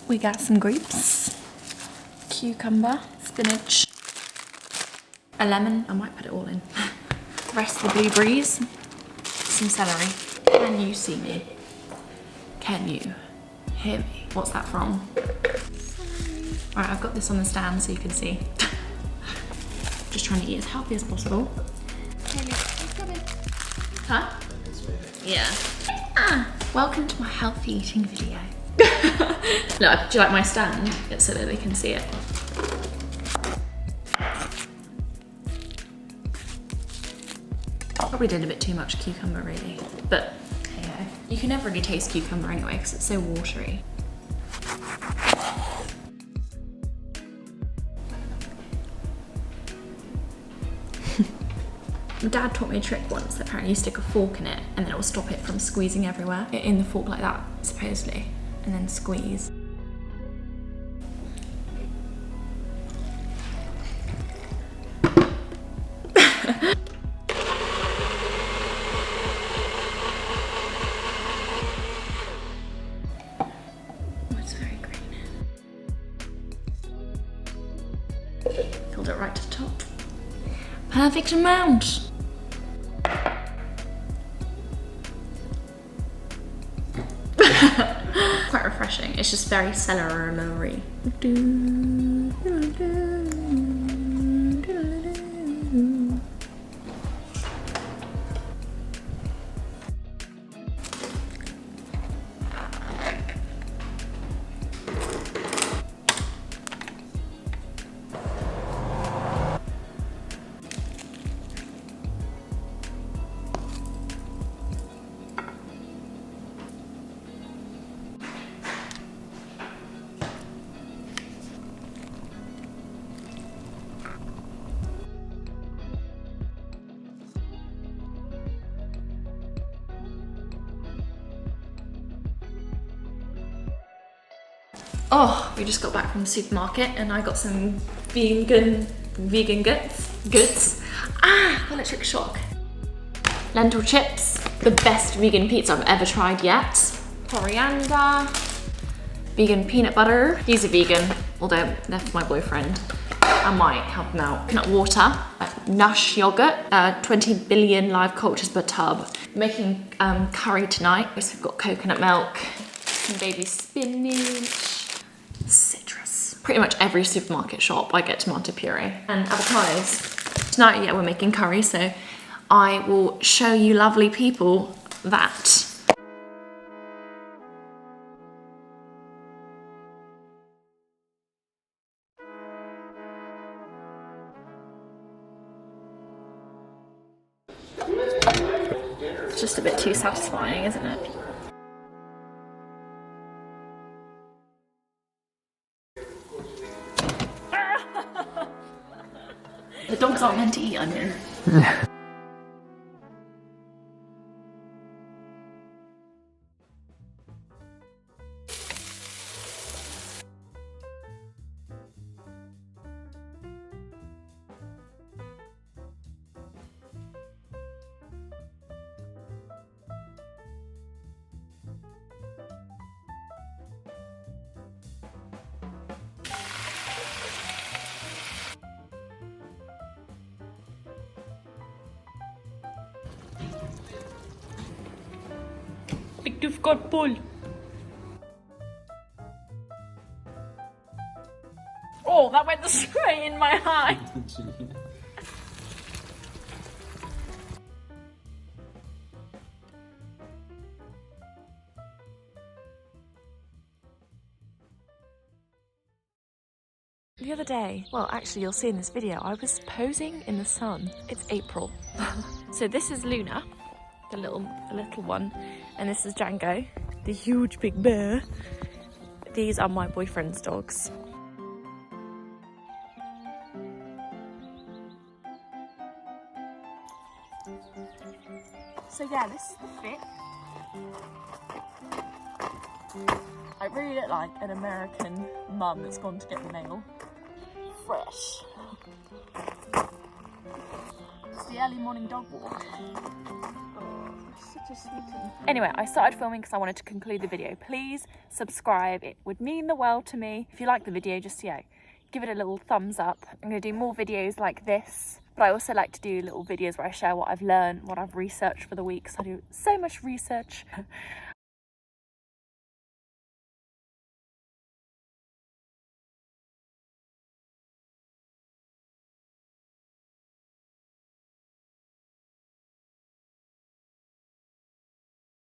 We got some grapes, cucumber, spinach, a lemon. I might put it all in. The rest of the blueberries, some celery. Can you see me? Can you hear me? What's that from? Alright, I've got this on the stand so you can see. Just trying to eat as healthy as possible. Huh? Yeah. Welcome to my healthy eating video. Look, do you like my stand? It's so that they can see it. Probably did a bit too much cucumber really, but hey ho. You can never really taste cucumber anyway because it's so watery. Dad taught me a trick once that apparently you stick a fork in it and then it will stop it from squeezing everywhere. In the fork like that, supposedly, and then squeeze. Filled it right to the top. Perfect amount. Quite refreshing. It's just very celery. Oh, we just got back from the supermarket and I got some vegan goods. Electric shock. Lentil chips, the best vegan pizza I've ever tried yet. Coriander, vegan peanut butter. These are vegan, although they're for my boyfriend. I might help him out. Coconut water, Nush yogurt, 20 billion live cultures per tub. Making curry tonight. So we've got coconut milk, some baby spinach, citrus. Pretty much every supermarket shop I get tomato puree and avocados. Tonight, yeah, we're making curry, so I will show you lovely people that. It's just a bit too satisfying, isn't it? The dogs aren't meant to eat onion. You've got pull. Oh, that went straight in my eye. The other day, well actually you'll see in this video, I was posing in the sun. It's April. So this is Luna, the little one, and this is Django, the huge big bear. These are my boyfriend's dogs. So yeah, this is the fit. I really look like an American mum that's gone to get the mail. Fresh. It's the early morning dog walk. such a sweetie. Anyway, I started filming because I wanted to conclude the video. Please subscribe, it would mean the world to me. If you like the video, just, you know, give it a little thumbs up. I'm gonna do more videos like this, but I also like to do little videos where I share what I've learned, what I've researched for the week, because I do so much research.